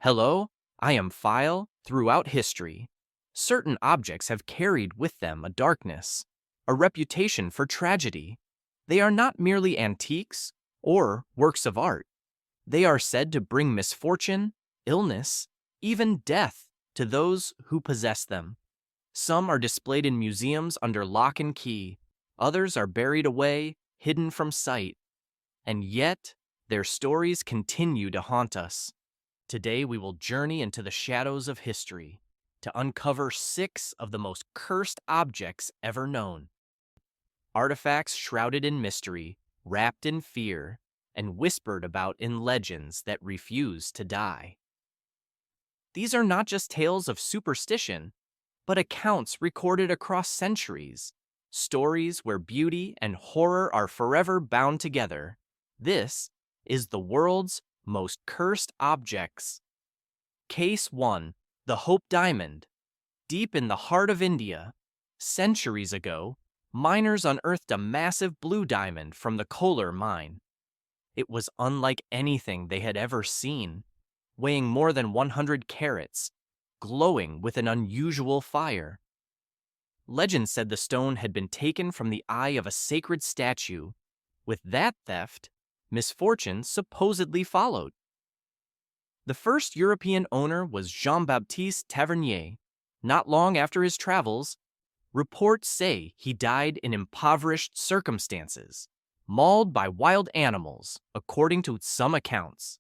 Hello, I am File. Throughout history, certain objects have carried with them a darkness, a reputation for tragedy. They are not merely antiques or works of art. They are said to bring misfortune, illness, even death to those who possess them. Some are displayed in museums under lock and key. Others are buried away, hidden from sight. And yet, their stories continue to haunt us. Today, we will journey into the shadows of history to uncover 6 of the most cursed objects ever known. Artifacts shrouded in mystery, wrapped in fear, and whispered about in legends that refuse to die. These are not just tales of superstition, but accounts recorded across centuries, stories where beauty and horror are forever bound together. This is the world's most cursed objects. Case 1. The Hope Diamond. Deep in the heart of India, centuries ago, miners unearthed a massive blue diamond from the Kolar mine. It was unlike anything they had ever seen, weighing more than 100 carats, glowing with an unusual fire. Legend said the stone had been taken from the eye of a sacred statue. With that theft, misfortune supposedly followed. The first European owner was Jean-Baptiste Tavernier. Not long after his travels, reports say he died in impoverished circumstances, mauled by wild animals, according to some accounts.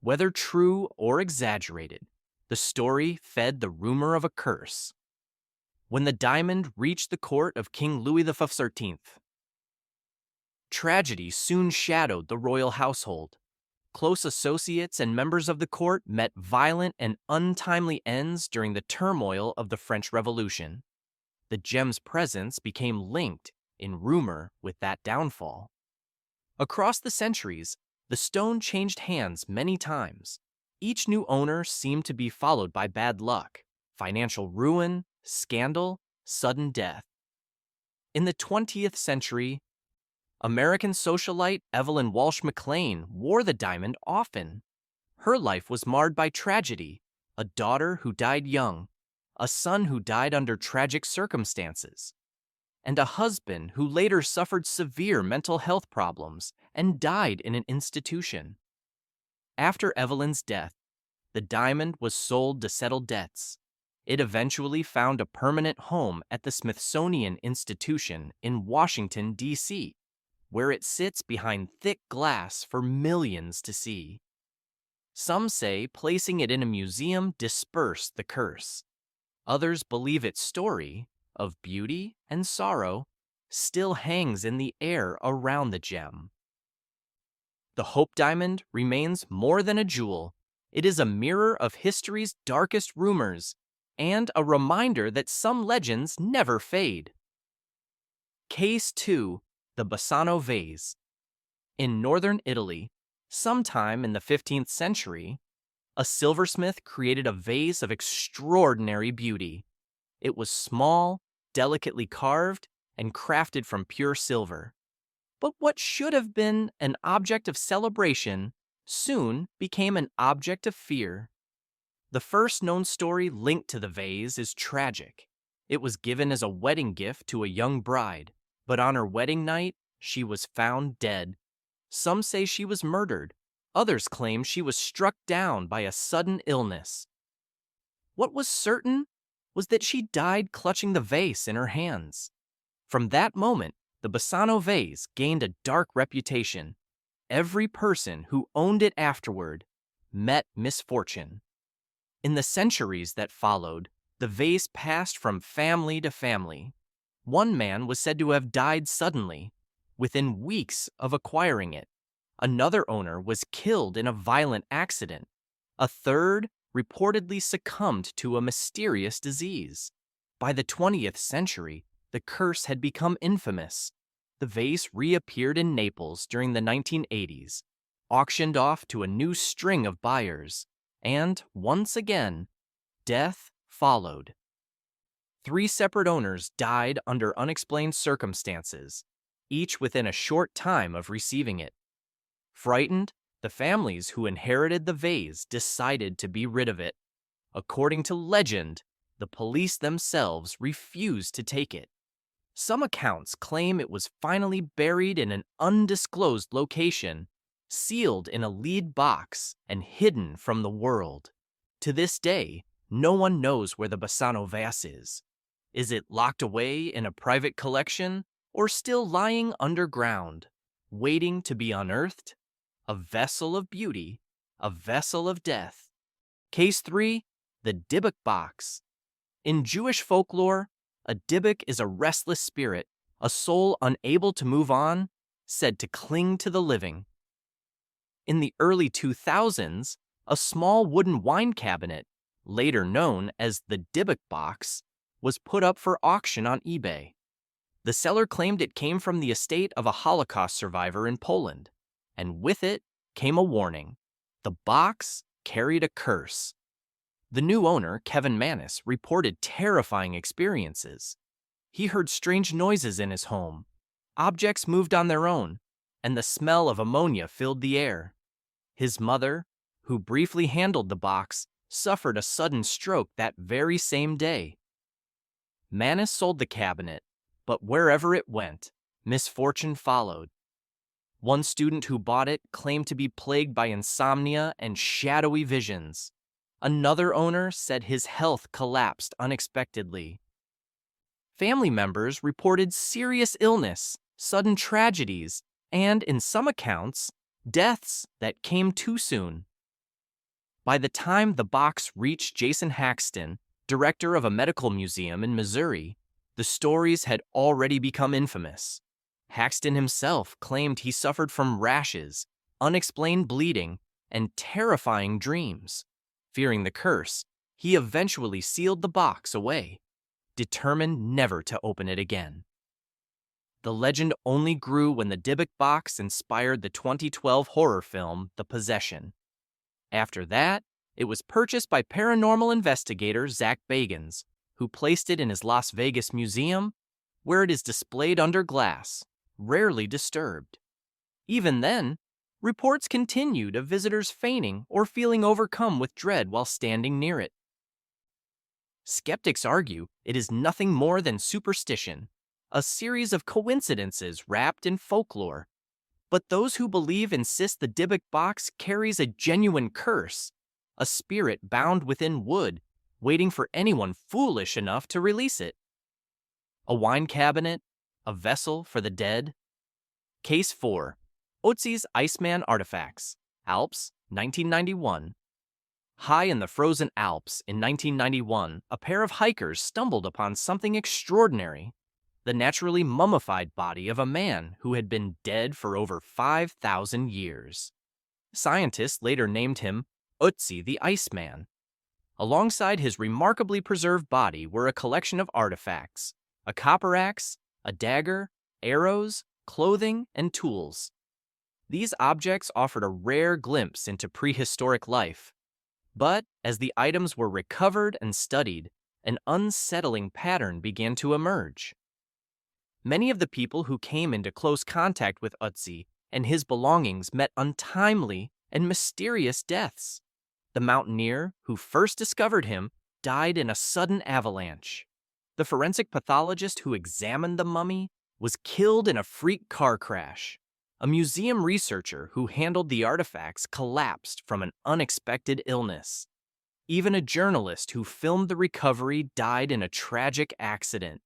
Whether true or exaggerated, the story fed the rumor of a curse. When the diamond reached the court of King Louis XIII, tragedy soon shadowed the royal household. Close associates and members of the court met violent and untimely ends during the turmoil of the French Revolution. The gem's presence became linked, in rumor, with that downfall. Across the centuries, the stone changed hands many times. Each new owner seemed to be followed by bad luck, financial ruin, scandal, sudden death. In the 20th century, American socialite Evelyn Walsh McLean wore the diamond often. Her life was marred by tragedy: a daughter who died young, a son who died under tragic circumstances, and a husband who later suffered severe mental health problems and died in an institution. After Evelyn's death, the diamond was sold to settle debts. It eventually found a permanent home at the Smithsonian Institution in Washington, D.C., where it sits behind thick glass for millions to see. Some say placing it in a museum dispersed the curse. Others believe its story, of beauty and sorrow, still hangs in the air around the gem. The Hope Diamond remains more than a jewel. It is a mirror of history's darkest rumors and a reminder that some legends never fade. Case 2. The Bassano Vase. In northern Italy, sometime in the 15th century, a silversmith created a vase of extraordinary beauty. It was small, delicately carved, and crafted from pure silver. But what should have been an object of celebration soon became an object of fear. The first known story linked to the vase is tragic. It was given as a wedding gift to a young bride, but on her wedding night, she was found dead. Some say she was murdered. Others claim she was struck down by a sudden illness. What was certain was that she died clutching the vase in her hands. From that moment, the Bassano vase gained a dark reputation. Every person who owned it afterward met misfortune. In the centuries that followed, the vase passed from family to family. One man was said to have died suddenly, within weeks of acquiring it. Another owner was killed in a violent accident. A third reportedly succumbed to a mysterious disease. By the 20th century, the curse had become infamous. The vase reappeared in Naples during the 1980s, auctioned off to a new string of buyers, and, once again, death followed. 3 separate owners died under unexplained circumstances, each within a short time of receiving it. Frightened, The families who inherited the vase decided to be rid of it. According to legend, the police themselves refused to take it. Some accounts claim it was finally buried in an undisclosed location, sealed in a lead box, and hidden from the world. To this day, no one knows where the Bassano vase is. Is it locked away in a private collection, or still lying underground, waiting to be unearthed? A vessel of beauty, a vessel of death. Case 3, the Dybbuk box. In Jewish folklore, a Dybbuk is a restless spirit, a soul unable to move on, said to cling to the living. In the early 2000s, a small wooden wine cabinet, later known as the Dybbuk box, was put up for auction on eBay. The seller claimed it came from the estate of a Holocaust survivor in Poland, and with it came a warning. The box carried a curse. The new owner, Kevin Manis, reported terrifying experiences. He heard strange noises in his home. Objects moved on their own, and the smell of ammonia filled the air. His mother, who briefly handled the box, suffered a sudden stroke that very same day. Manis sold the cabinet, but wherever it went, misfortune followed. One student who bought it claimed to be plagued by insomnia and shadowy visions. Another owner said his health collapsed unexpectedly. Family members reported serious illness, sudden tragedies, and, in some accounts, deaths that came too soon. By the time the box reached Jason Haxton, director of a medical museum in Missouri, the stories had already become infamous. Haxton himself claimed he suffered from rashes, unexplained bleeding, and terrifying dreams. Fearing the curse, he eventually sealed the box away, determined never to open it again. The legend only grew when the Dybbuk box inspired the 2012 horror film The Possession. After that, it was purchased by paranormal investigator Zach Bagans, who placed it in his Las Vegas museum, where it is displayed under glass, rarely disturbed. Even then, reports continued of visitors fainting or feeling overcome with dread while standing near it. Skeptics argue it is nothing more than superstition, a series of coincidences wrapped in folklore. But those who believe insist the Dybbuk box carries a genuine curse, a spirit bound within wood, waiting for anyone foolish enough to release it. A wine cabinet, a vessel for the dead. Case 4. Ötzi's Iceman Artifacts, Alps, 1991. High in the frozen Alps in 1991, a pair of hikers stumbled upon something extraordinary: the naturally mummified body of a man who had been dead for over 5,000 years. Scientists later named him Ötzi the Iceman. Alongside his remarkably preserved body were a collection of artifacts: a copper axe, a dagger, arrows, clothing, and tools. These objects offered a rare glimpse into prehistoric life. But as the items were recovered and studied, an unsettling pattern began to emerge. Many of the people who came into close contact with Ötzi and his belongings met untimely and mysterious deaths. The mountaineer who first discovered him died in a sudden avalanche. The forensic pathologist who examined the mummy was killed in a freak car crash. A museum researcher who handled the artifacts collapsed from an unexpected illness. Even a journalist who filmed the recovery died in a tragic accident.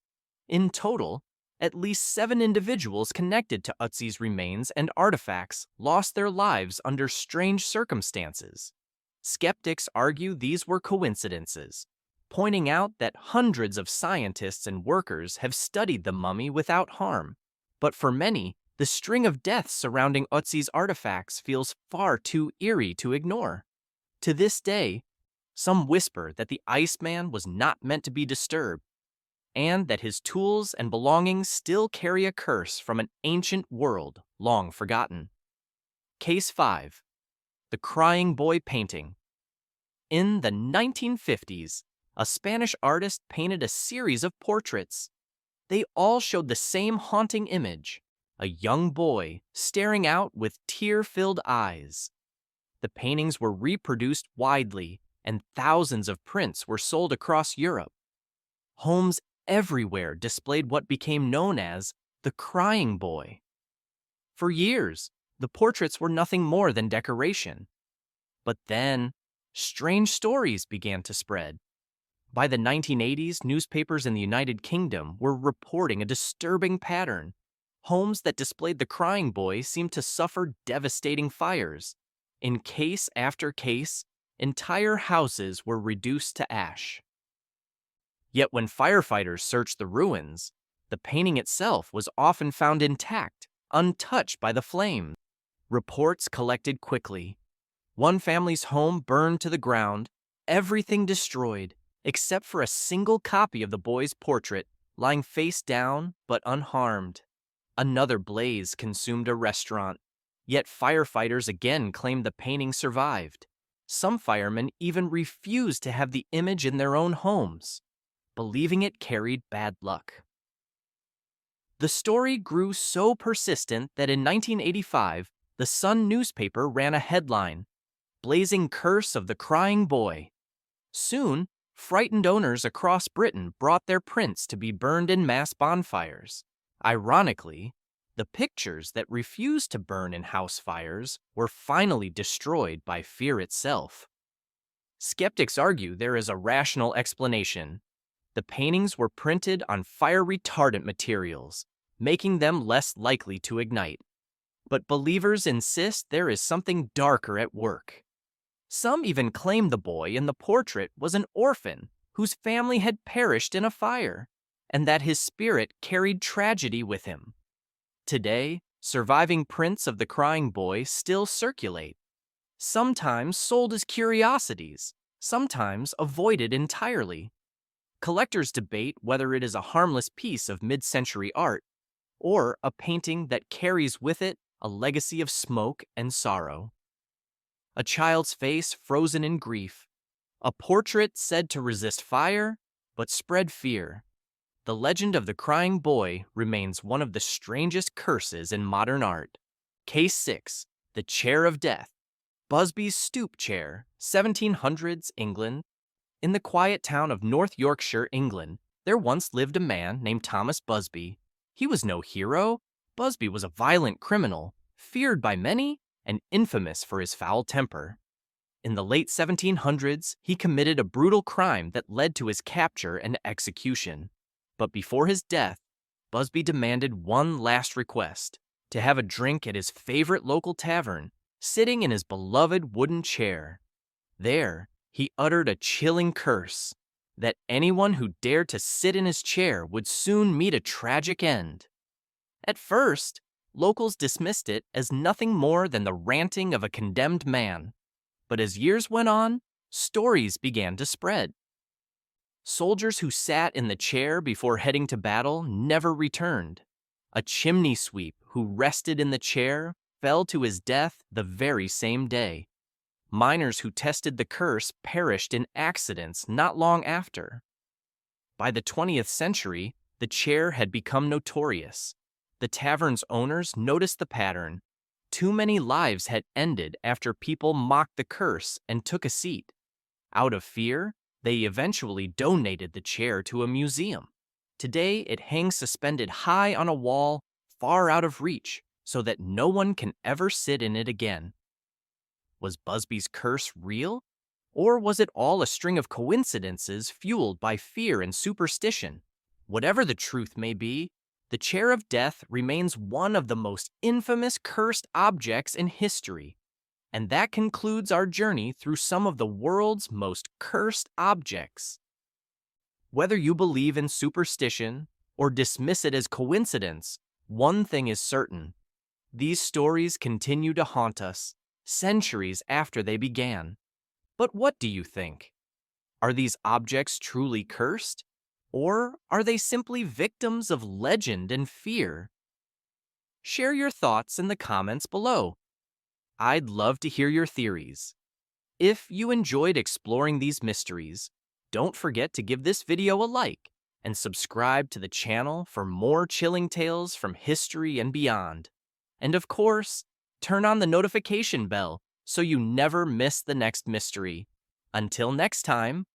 In total, at least 7 individuals connected to Ötzi's remains and artifacts lost their lives under strange circumstances. Skeptics argue these were coincidences, pointing out that hundreds of scientists and workers have studied the mummy without harm. But for many, the string of deaths surrounding Ötzi's artifacts feels far too eerie to ignore. To this day, some whisper that the Iceman was not meant to be disturbed, and that his tools and belongings still carry a curse from an ancient world long forgotten. Case 5. The Crying Boy Painting. In the 1950s, a Spanish artist painted a series of portraits. They all showed the same haunting image: a young boy staring out with tear-filled eyes. The paintings were reproduced widely, and thousands of prints were sold across Europe. Homes everywhere displayed what became known as the Crying Boy. For years, the portraits were nothing more than decoration. But then, strange stories began to spread. By the 1980s, newspapers in the United Kingdom were reporting a disturbing pattern. Homes that displayed the Crying Boy seemed to suffer devastating fires. In case after case, entire houses were reduced to ash. Yet when firefighters searched the ruins, the painting itself was often found intact, untouched by the flames. Reports collected quickly. One family's home burned to the ground, everything destroyed, except for a single copy of the boy's portrait lying face down but unharmed. Another blaze consumed a restaurant, yet firefighters again claimed the painting survived. Some firemen even refused to have the image in their own homes, believing it carried bad luck. The story grew so persistent that in 1985, the Sun newspaper ran a headline, "Blazing Curse of the Crying Boy." Soon, frightened owners across Britain brought their prints to be burned in mass bonfires. Ironically, the pictures that refused to burn in house fires were finally destroyed by fear itself. Skeptics argue there is a rational explanation. The paintings were printed on fire-retardant materials, making them less likely to ignite. But believers insist there is something darker at work. Some even claim the boy in the portrait was an orphan whose family had perished in a fire, and that his spirit carried tragedy with him. Today, surviving prints of the Crying Boy still circulate, sometimes sold as curiosities, sometimes avoided entirely. Collectors debate whether it is a harmless piece of mid-century art or a painting that carries with it a legacy of smoke and sorrow. A child's face frozen in grief, a portrait said to resist fire but spread fear. The legend of the Crying Boy remains one of the strangest curses in modern art. Case 6, The Chair of Death. Busby's Stoop Chair, 1700s England. In the quiet town of North Yorkshire, England, there once lived a man named Thomas Busby. He was no hero. Busby was a violent criminal, feared by many, and infamous for his foul temper. In the late 1700s, he committed a brutal crime that led to his capture and execution. But before his death, Busby demanded one last request: to have a drink at his favorite local tavern, sitting in his beloved wooden chair. There, he uttered a chilling curse that anyone who dared to sit in his chair would soon meet a tragic end. At first, locals dismissed it as nothing more than the ranting of a condemned man. But as years went on, stories began to spread. Soldiers who sat in the chair before heading to battle never returned. A chimney sweep who rested in the chair fell to his death the very same day. Miners who tested the curse perished in accidents not long after. By the 20th century, the chair had become notorious. The tavern's owners noticed the pattern. Too many lives had ended after people mocked the curse and took a seat. Out of fear, they eventually donated the chair to a museum. Today, it hangs suspended high on a wall, far out of reach, so that no one can ever sit in it again. Was Busby's curse real? Or was it all a string of coincidences fueled by fear and superstition? Whatever the truth may be, the Chair of Death remains one of the most infamous cursed objects in history. And that concludes our journey through some of the world's most cursed objects. Whether you believe in superstition or dismiss it as coincidence, one thing is certain: these stories continue to haunt us, centuries after they began. But what do you think? Are these objects truly cursed? Or are they simply victims of legend and fear? Share your thoughts in the comments below. I'd love to hear your theories. If you enjoyed exploring these mysteries, don't forget to give this video a like and subscribe to the channel for more chilling tales from history and beyond. And of course, turn on the notification bell so you never miss the next mystery. Until next time,